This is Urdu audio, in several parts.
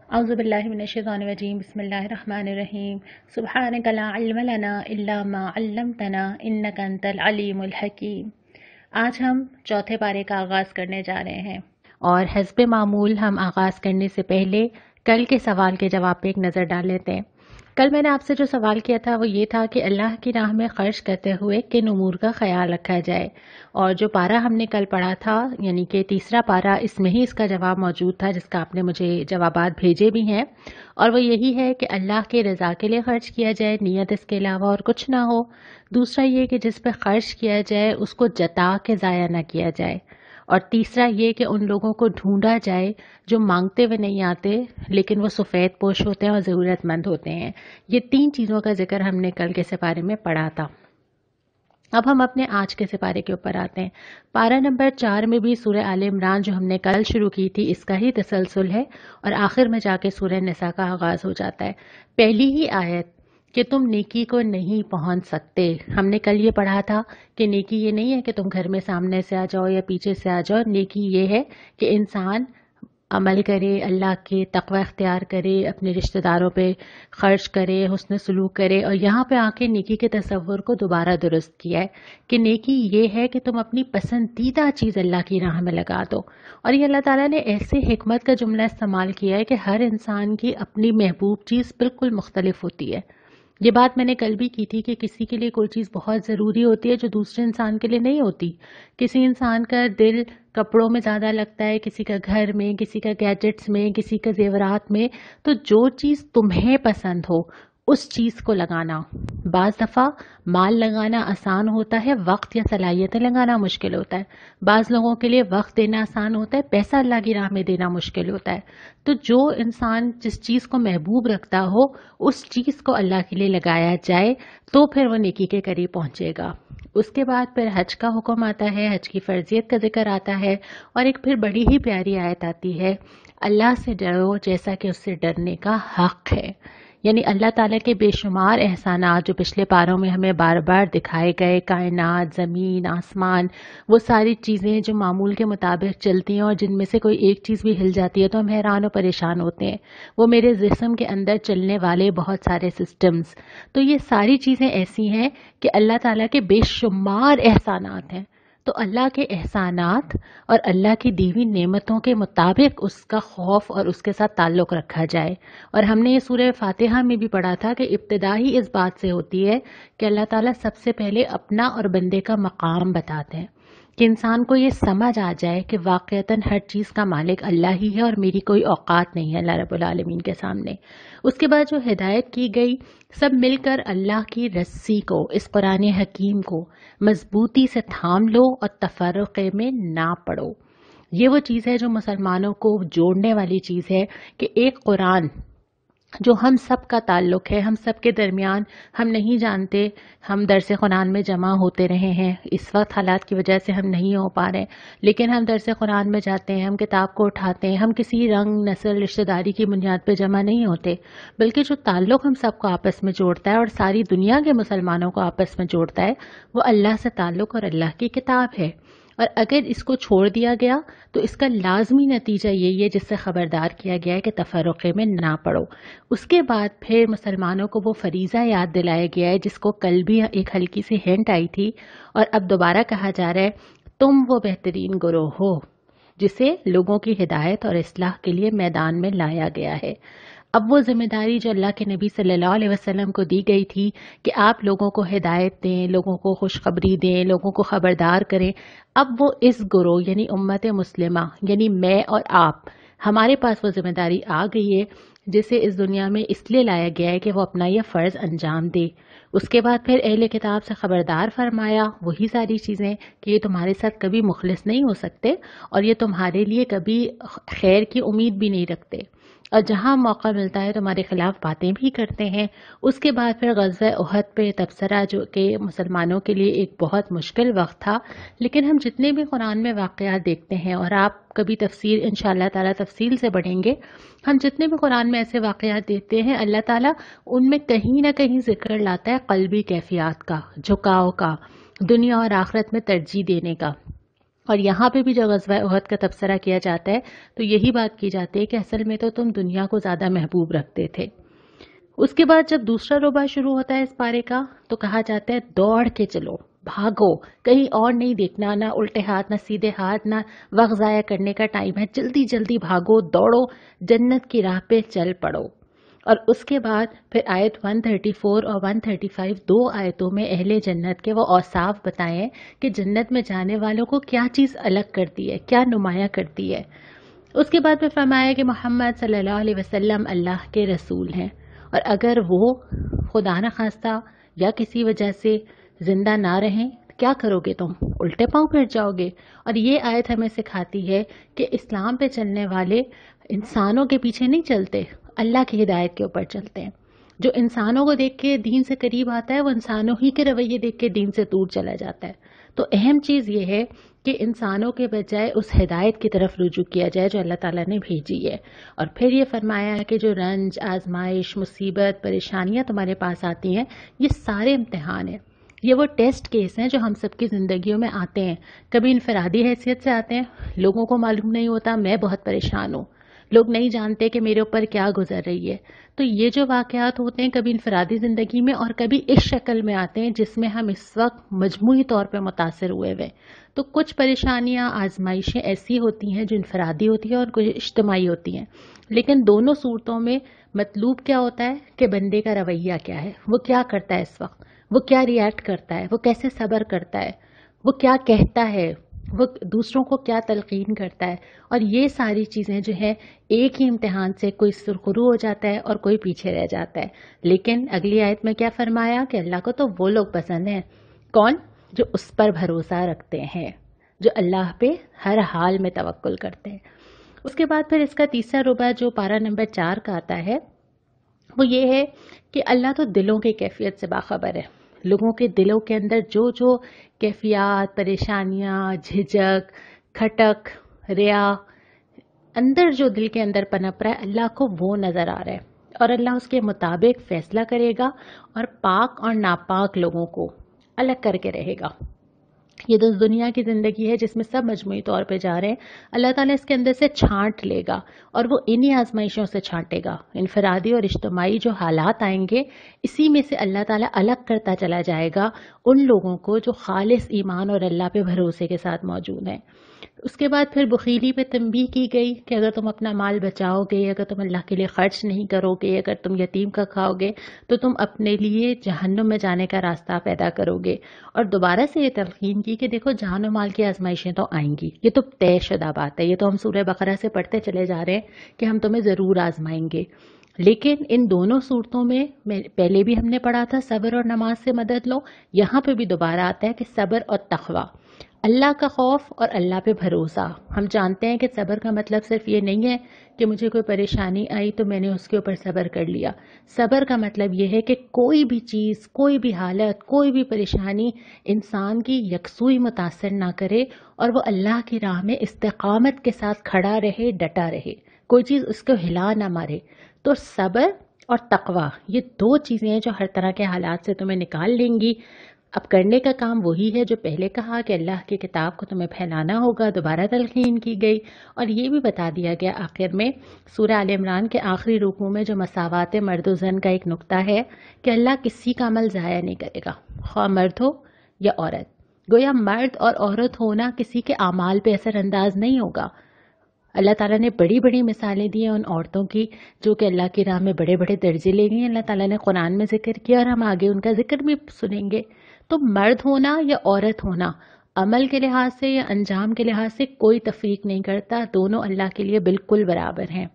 اعوذ باللہ من الشیطان الرجیم بسم اللہ الرحمن الرحیم سبحانک لا علم لنا الا ما علمتنا انک انت العلیم الحکیم۔ آج ہم چوتھے پارے کا آغاز کرنے جا رہے ہیں، اور حسب معمول ہم آغاز کرنے سے پہلے کل کے سوال کے جواب پہ ایک نظر ڈال لیتے ہیں۔ کل میں نے آپ سے جو سوال کیا تھا وہ یہ تھا کہ اللہ کی راہ میں خرچ کرتے ہوئے کن امور کا خیال رکھا جائے، اور جو پارہ ہم نے کل پڑھا تھا یعنی کہ تیسرا پارہ، اس میں ہی اس کا جواب موجود تھا جس کا آپ نے مجھے جوابات بھیجے بھی ہیں، اور وہ یہی ہے کہ اللہ کے رضا کے لیے خرچ کیا جائے، نیت اس کے علاوہ اور کچھ نہ ہو۔ دوسرا یہ کہ جس پہ خرچ کیا جائے اس کو جتا کے ضائع نہ کیا جائے، اور تیسرا یہ کہ ان لوگوں کو ڈھونڈا جائے جو مانگتے ہوئے نہیں آتے لیکن وہ سفید پوش ہوتے ہیں اور ضرورت مند ہوتے ہیں۔ یہ تین چیزوں کا ذکر ہم نے کل کے سپارے میں پڑھا تھا۔ اب ہم اپنے آج کے سپارے کے اوپر آتے ہیں۔ پارہ نمبر 4 میں بھی سورہ آل عمران جو ہم نے کل شروع کی تھی اس کا ہی تسلسل ہے، اور آخر میں جا کے سورہ نساء کا آغاز ہو جاتا ہے۔ پہلی ہی آیت کہ تم نیکی کو نہیں پہنچ سکتے، ہم نے کل یہ پڑھا تھا کہ نیکی یہ نہیں ہے کہ تم گھر میں سامنے سے آ جاؤ یا پیچھے سے آ جاؤ، نیکی یہ ہے کہ انسان عمل کرے، اللہ کے تقوی اختیار کرے، اپنے رشتہ داروں پہ خرچ کرے، حسن سلوک کرے، اور یہاں پہ آ کے نیکی کے تصور کو دوبارہ درست کیا ہے کہ نیکی یہ ہے کہ تم اپنی پسندیدہ چیز اللہ کی راہ میں لگا دو۔ اور یہ اللہ تعالیٰ نے ایسے حکمت کا جملہ استعمال کیا ہے کہ ہر انسان کی اپنی محبوب چیز بالکل مختلف ہوتی ہے۔ یہ بات میں نے کل بھی کی تھی کہ کسی کے لیے کوئی چیز بہت ضروری ہوتی ہے جو دوسرے انسان کے لیے نہیں ہوتی۔ کسی انسان کا دل کپڑوں میں زیادہ لگتا ہے، کسی کا گھر میں، کسی کا گیجٹس میں، کسی کا زیورات میں۔ تو جو چیز تمہیں پسند ہو اس چیز کو لگانا، بعض دفعہ مال لگانا آسان ہوتا ہے، وقت یا صلاحیتیں لگانا مشکل ہوتا ہے۔ بعض لوگوں کے لیے وقت دینا آسان ہوتا ہے، پیسہ اللہ کی راہ میں دینا مشکل ہوتا ہے۔ تو جو انسان جس چیز کو محبوب رکھتا ہو اس چیز کو اللہ کے لیے لگایا جائے تو پھر وہ نیکی کے قریب پہنچے گا۔ اس کے بعد پھر حج کا حکم آتا ہے، حج کی فرضیت کا ذکر آتا ہے، اور ایک پھر بڑی ہی پیاری آیت آتی ہے، اللہ سے ڈرو جیسا کہ اس سے ڈرنے کا حق ہے۔ یعنی اللہ تعالیٰ کے بے شمار احسانات جو پچھلے پاروں میں ہمیں بار بار دکھائے گئے، کائنات، زمین، آسمان، وہ ساری چیزیں جو معمول کے مطابق چلتی ہیں اور جن میں سے کوئی ایک چیز بھی ہل جاتی ہے تو ہم حیران و پریشان ہوتے ہیں، وہ میرے جسم کے اندر چلنے والے بہت سارے سسٹمز۔ تو یہ ساری چیزیں ایسی ہیں کہ اللہ تعالیٰ کے بے شمار احسانات ہیں۔ تو اللہ کے احسانات اور اللہ کی دی ہوئی نعمتوں کے مطابق اس کا خوف اور اس کے ساتھ تعلق رکھا جائے۔ اور ہم نے یہ سورہ فاتحہ میں بھی پڑھا تھا کہ ابتدا ہی اس بات سے ہوتی ہے کہ اللہ تعالیٰ سب سے پہلے اپنا اور بندے کا مقام بتاتے ہیں، کہ انسان کو یہ سمجھ آ جائے کہ واقعتاً ہر چیز کا مالک اللہ ہی ہے اور میری کوئی اوقات نہیں ہے اللہ رب العالمین کے سامنے۔ اس کے بعد جو ہدایت کی گئی، سب مل کر اللہ کی رسی کو، اس قرآن حکیم کو مضبوطی سے تھام لو اور تفرقے میں نہ پڑو۔ یہ وہ چیز ہے جو مسلمانوں کو جوڑنے والی چیز ہے کہ ایک قرآن جو ہم سب کا تعلق ہے، ہم سب کے درمیان، ہم نہیں جانتے، ہم درس قرآن میں جمع ہوتے رہے ہیں، اس وقت حالات کی وجہ سے ہم نہیں ہو پا رہے، لیکن ہم درس قرآن میں جاتے ہیں، ہم کتاب کو اٹھاتے ہیں، ہم کسی رنگ، نسل، رشتہ داری کی بنیاد پہ جمع نہیں ہوتے، بلکہ جو تعلق ہم سب کو آپس میں جوڑتا ہے اور ساری دنیا کے مسلمانوں کو آپس میں جوڑتا ہے وہ اللہ سے تعلق اور اللہ کی کتاب ہے۔ اور اگر اس کو چھوڑ دیا گیا تو اس کا لازمی نتیجہ یہی ہے جس سے خبردار کیا گیا ہے کہ تفرقے میں نہ پڑو۔ اس کے بعد پھر مسلمانوں کو وہ فریضہ یاد دلایا گیا ہے جس کو کل بھی ایک ہلکی سی ہنٹ آئی تھی، اور اب دوبارہ کہا جا رہا ہے، تم وہ بہترین گروہ ہو جسے لوگوں کی ہدایت اور اصلاح کے لیے میدان میں لایا گیا ہے۔ اب وہ ذمہ داری جو اللہ کے نبی صلی اللہ علیہ وسلم کو دی گئی تھی کہ آپ لوگوں کو ہدایت دیں، لوگوں کو خوشخبری دیں، لوگوں کو خبردار کریں، اب وہ اس گروہ یعنی امت مسلمہ یعنی میں اور آپ، ہمارے پاس وہ ذمہ داری آ گئی ہے جسے اس دنیا میں اس لیے لایا گیا ہے کہ وہ اپنا یہ فرض انجام دے۔ اس کے بعد پھر اہل کتاب سے خبردار فرمایا وہی ساری چیزیں کہ یہ تمہارے ساتھ کبھی مخلص نہیں ہو سکتے اور یہ تمہارے لیے کبھی خیر کی امید بھی نہیں رکھتے، اور جہاں موقع ملتا ہے تمہارے خلاف باتیں بھی کرتے ہیں۔ اس کے بعد پھر غزوہ احد پہ تبصرہ جو کہ مسلمانوں کے لیے ایک بہت مشکل وقت تھا، لیکن ہم جتنے بھی قرآن میں واقعات دیکھتے ہیں، اور آپ کبھی تفسیر انشاءاللہ تعالیٰ تفصیل سے پڑھیں گے، ہم جتنے بھی قرآن میں ایسے واقعات دیکھتے ہیں اللہ تعالیٰ ان میں کہیں نہ کہیں ذکر لاتا ہے قلبی کیفیات کا، جھکاؤ کا، دنیا اور آخرت میں ترجیح دینے کا۔ اور یہاں پہ بھی جو غزوہ احد کا تبصرہ کیا جاتا ہے تو یہی بات کی جاتی ہے کہ اصل میں تو تم دنیا کو زیادہ محبوب رکھتے تھے۔ اس کے بعد جب دوسرا ربع شروع ہوتا ہے اس پارے کا تو کہا جاتا ہے دوڑ کے چلو، بھاگو، کہیں اور نہیں دیکھنا، نہ الٹے ہاتھ نہ سیدھے ہاتھ، نہ وقت ضائع کرنے کا ٹائم ہے، جلدی جلدی بھاگو، دوڑو، جنت کی راہ پہ چل پڑو۔ اور اس کے بعد پھر آیت 134 اور 135 دو آیتوں میں اہل جنت کے وہ اوصاف بتائیں کہ جنت میں جانے والوں کو کیا چیز الگ کرتی ہے، کیا نمایاں کرتی ہے۔ اس کے بعد پھر فرمایا کہ محمد صلی اللہ علیہ وسلم اللہ کے رسول ہیں، اور اگر وہ خدا نخواستہ یا کسی وجہ سے زندہ نہ رہیں کیا کرو گے تم؟ الٹے پاؤں پھر جاؤ گے۔ اور یہ آیت ہمیں سکھاتی ہے کہ اسلام پہ چلنے والے انسانوں کے پیچھے نہیں چلتے، اللہ کی ہدایت کے اوپر چلتے ہیں۔ جو انسانوں کو دیکھ کے دین سے قریب آتا ہے وہ انسانوں ہی کے رویے دیکھ کے دین سے دور چلا جاتا ہے۔ تو اہم چیز یہ ہے کہ انسانوں کے بجائے اس ہدایت کی طرف رجوع کیا جائے جو اللہ تعالیٰ نے بھیجی ہے۔ اور پھر یہ فرمایا ہے کہ جو رنج، آزمائش، مصیبت، پریشانیاں تمہارے پاس آتی ہیں یہ سارے امتحان ہیں، یہ وہ ٹیسٹ کیس ہیں جو ہم سب کی زندگیوں میں آتے ہیں۔ کبھی انفرادی حیثیت سے آتے ہیں، لوگوں کو معلوم نہیں ہوتا میں بہت پریشان ہوں، لوگ نہیں جانتے کہ میرے اوپر کیا گزر رہی ہے۔ تو یہ جو واقعات ہوتے ہیں کبھی انفرادی زندگی میں اور کبھی اس شکل میں آتے ہیں جس میں ہم اس وقت مجموعی طور پہ متاثر ہوئے ہوئے۔ تو کچھ پریشانیاں، آزمائشیں ایسی ہوتی ہیں جو انفرادی ہوتی ہیں اور کچھ اجتماعی ہوتی ہیں، لیکن دونوں صورتوں میں مطلوب کیا ہوتا ہے کہ بندے کا رویہ کیا ہے، وہ کیا کرتا ہے اس وقت، وہ کیا ریئیکٹ کرتا ہے، وہ کیسے صبر کرتا ہے، وہ کیا کہتا ہے، وہ دوسروں کو کیا تلقین کرتا ہے۔ اور یہ ساری چیزیں جو ہیں ایک ہی امتحان سے کوئی سرخرو ہو جاتا ہے اور کوئی پیچھے رہ جاتا ہے۔ لیکن اگلی آیت میں کیا فرمایا کہ اللہ کو تو وہ لوگ پسند ہیں، کون؟ جو اس پر بھروسہ رکھتے ہیں، جو اللہ پہ ہر حال میں توکل کرتے ہیں۔ اس کے بعد پھر اس کا تیسرا ربع جو پارہ نمبر 4 کا آتا ہے وہ یہ ہے کہ اللہ تو دلوں کی کیفیت سے باخبر ہے، لوگوں کے دلوں کے اندر جو جو کیفیات، پریشانیاں، جھجک، کھٹک، ریا، اندر جو دل کے اندر پنپ رہا ہے اللہ کو وہ نظر آ رہا ہے، اور اللہ اس کے مطابق فیصلہ کرے گا اور پاک اور ناپاک لوگوں کو الگ کر کے رہے گا۔ یہ تو دنیا کی زندگی ہے جس میں سب مجموعی طور پہ جا رہے ہیں، اللہ تعالیٰ اس کے اندر سے چھانٹ لے گا اور وہ انہی آزمائشوں سے چھانٹے گا۔ انفرادی اور اجتماعی جو حالات آئیں گے اسی میں سے اللہ تعالیٰ الگ کرتا چلا جائے گا ان لوگوں کو جو خالص ایمان اور اللہ پہ بھروسے کے ساتھ موجود ہیں۔ اس کے بعد پھر بخیلی پہ تنبیہ کی گئی کہ اگر تم اپنا مال بچاؤ گے، اگر تم اللہ کے لیے خرچ نہیں کرو گے، اگر تم یتیم کا کھاؤ گے تو تم اپنے لیے جہنم میں جانے کا راستہ پیدا کرو گے۔ اور دوبارہ سے یہ تلقین کی کہ دیکھو جان و مال کی آزمائشیں تو آئیں گی، یہ تو طے شدہ بات ہے، یہ تو ہم سورہ بقرہ سے پڑھتے چلے جا رہے ہیں کہ ہم تمہیں ضرور آزمائیں گے۔ لیکن ان دونوں صورتوں میں پہلے بھی ہم نے پڑھا تھا صبر اور نماز سے مدد لو، یہاں پہ بھی دوبارہ آتا ہے کہ صبر اور تقوی، اللہ کا خوف اور اللہ پہ بھروسہ۔ ہم جانتے ہیں کہ صبر کا مطلب صرف یہ نہیں ہے کہ مجھے کوئی پریشانی آئی تو میں نے اس کے اوپر صبر کر لیا۔ صبر کا مطلب یہ ہے کہ کوئی بھی چیز، کوئی بھی حالت، کوئی بھی پریشانی انسان کی یکسوئی متاثر نہ کرے اور وہ اللہ کی راہ میں استقامت کے ساتھ کھڑا رہے، ڈٹا رہے، کوئی چیز اس کو ہلا نہ مارے۔ تو صبر اور تقوی یہ دو چیزیں ہیں جو ہر طرح کے حالات سے تمہیں نکال لیں گی۔ اب کرنے کا کام وہی ہے جو پہلے کہا کہ اللہ کی کتاب کو تمہیں پھیلانا ہوگا، دوبارہ تلقین کی گئی، اور یہ بھی بتا دیا گیا آخر میں سورہ آل عمران کے آخری رکوع میں جو مساوات مرد و زن کا ایک نقطہ ہے کہ اللہ کسی کا عمل ضائع نہیں کرے گا، خواہ مرد ہو یا عورت۔ گویا مرد اور عورت ہونا کسی کے اعمال پہ اثر انداز نہیں ہوگا۔ اللہ تعالیٰ نے بڑی بڑی مثالیں دی ہیں ان عورتوں کی جو کہ اللہ کی راہ میں بڑے بڑے درجے لے گئی ہیں، اللہ تعالیٰ نے قرآن میں ذکر کیا اور ہم آگے ان کا ذکر بھی سنیں گے۔ تو مرد ہونا یا عورت ہونا عمل کے لحاظ سے یا انجام کے لحاظ سے کوئی تفریق نہیں کرتا، دونوں اللہ کے لیے بالکل برابر ہیں۔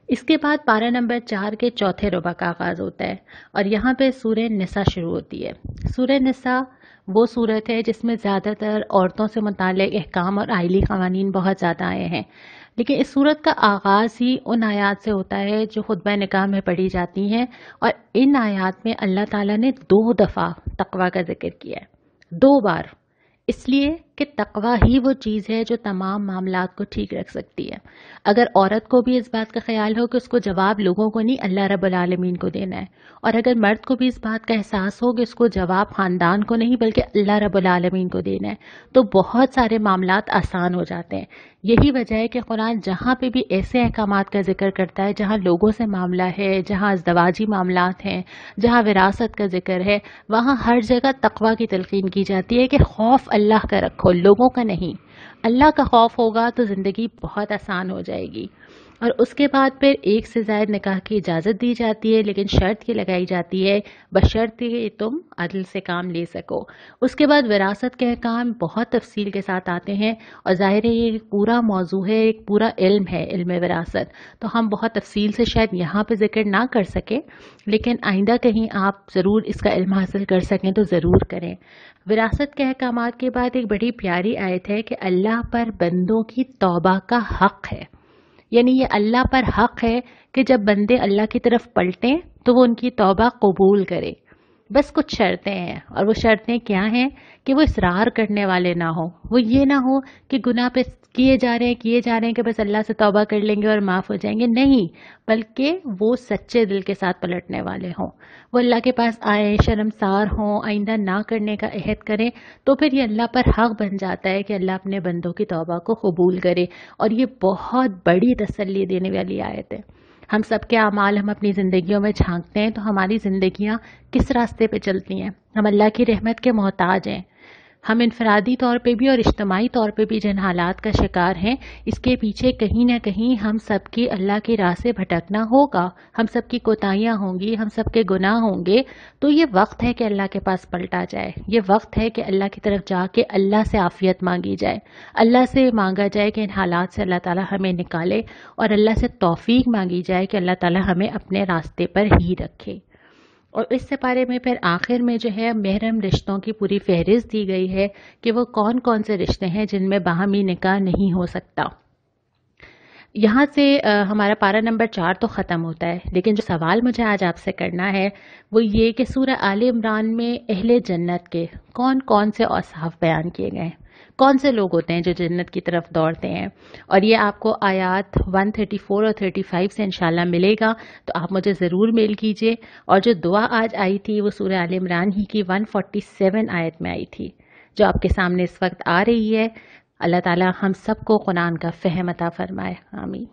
اس کے بعد پارہ نمبر 4 کے چوتھے ربع کا آغاز ہوتا ہے اور یہاں پہ سورہ نساء شروع ہوتی ہے۔ سورہ نساء وہ صورت ہے جس میں زیادہ تر عورتوں سے متعلق احکام اور آئلی قوانین بہت زیادہ آئے ہیں، لیکن اس صورت کا آغاز ہی ان آیات سے ہوتا ہے جو خطبہ نکاح میں پڑھی جاتی ہیں، اور ان آیات میں اللہ تعالیٰ نے 2 دفعہ تقوی کا ذکر کیا ہے، 2 بار، اس لیے کہ تقوی ہی وہ چیز ہے جو تمام معاملات کو ٹھیک رکھ سکتی ہے۔ اگر عورت کو بھی اس بات کا خیال ہو کہ اس کو جواب لوگوں کو نہیں اللہ رب العالمین کو دینا ہے، اور اگر مرد کو بھی اس بات کا احساس ہو کہ اس کو جواب خاندان کو نہیں بلکہ اللہ رب العالمین کو دینا ہے، تو بہت سارے معاملات آسان ہو جاتے ہیں۔ یہی وجہ ہے کہ قرآن جہاں پہ بھی ایسے احکامات کا ذکر کرتا ہے جہاں لوگوں سے معاملہ ہے، جہاں ازدواجی معاملات ہیں، جہاں وراثت کا ذکر ہے، وہاں ہر جگہ تقوی کی تلقین کی جاتی ہے کہ خوف اللہ کا رکھو، لوگوں کا نہیں۔ اللہ کا خوف ہوگا تو زندگی بہت آسان ہو جائے گی۔ اور اس کے بعد پھر ایک سے زائد نکاح کی اجازت دی جاتی ہے، لیکن شرط یہ لگائی جاتی ہے بشرط کہ تم عدل سے کام لے سکو۔ اس کے بعد وراثت کے احکام بہت تفصیل کے ساتھ آتے ہیں، اور ظاہر ہے یہ ایک پورا موضوع ہے، ایک پورا علم ہے، علم وراثت، تو ہم بہت تفصیل سے شاید یہاں پہ ذکر نہ کر سکیں، لیکن آئندہ کہیں آپ ضرور اس کا علم حاصل کر سکیں تو ضرور کریں۔ وراثت کے احکامات کے بعد ایک بڑی پیاری آیت ہے کہ اللہ پر بندوں کی توبہ کا حق ہے، یعنی یہ اللہ پر حق ہے کہ جب بندے اللہ کی طرف پلٹیں تو وہ ان کی توبہ قبول کرے۔ بس کچھ شرطیں ہیں، اور وہ شرطیں کیا ہیں کہ وہ اصرار کرنے والے نہ ہوں، وہ یہ نہ ہو کہ گناہ پہ کیے جا رہے ہیں کہ بس اللہ سے توبہ کر لیں گے اور معاف ہو جائیں گے، نہیں، بلکہ وہ سچے دل کے ساتھ پلٹنے والے ہوں، وہ اللہ کے پاس آئیں، شرمسار ہوں، آئندہ نہ کرنے کا عہد کریں، تو پھر یہ اللہ پر حق بن جاتا ہے کہ اللہ اپنے بندوں کی توبہ کو قبول کرے۔ اور یہ بہت بڑی تسلی دینے والی آیت ہے۔ ہم سب کے اعمال ہم اپنی زندگیوں میں جھانکتے ہیں تو ہماری زندگیاں کس راستے پہ چلتی ہیں؟ ہم اللہ کی رحمت کے محتاج ہیں۔ ہم انفرادی طور پہ بھی اور اجتماعی طور پہ بھی جن حالات کا شکار ہیں، اس کے پیچھے کہیں نہ کہیں ہم سب کی اللہ کی راہ سے بھٹکنا ہوگا، ہم سب کی کوتاہیاں ہوں گی، ہم سب کے گناہ ہوں گے۔ تو یہ وقت ہے کہ اللہ کے پاس پلٹا جائے، یہ وقت ہے کہ اللہ کی طرف جا کے اللہ سے عافیت مانگی جائے، اللہ سے مانگا جائے کہ ان حالات سے اللہ تعالیٰ ہمیں نکالے، اور اللہ سے توفیق مانگی جائے کہ اللہ تعالیٰ ہمیں اپنے راستے پر ہی رکھے۔ اور اس سپارے میں پھر آخر میں جو ہے محرم رشتوں کی پوری فہرست دی گئی ہے کہ وہ کون کون سے رشتے ہیں جن میں باہمی نکاح نہیں ہو سکتا۔ یہاں سے ہمارا پارہ نمبر 4 تو ختم ہوتا ہے، لیکن جو سوال مجھے آج آپ سے کرنا ہے وہ یہ کہ سورہ آل عمران میں اہل جنت کے کون کون سے اوصاف بیان کیے گئے ہیں، کون سے لوگ ہوتے ہیں جو جنت کی طرف دوڑتے ہیں، اور یہ آپ کو آیات 134 اور 35 سے انشاءاللہ ملے گا، تو آپ مجھے ضرور میل کیجئے۔ اور جو دعا آج آئی تھی وہ سورہ آل عمران ہی کی 147 آیت میں آئی تھی، جو آپ کے سامنے اس وقت آ رہی ہے۔ اللہ تعالی ہم سب کو قرآن کا فہم عطا فرمائے، آمین۔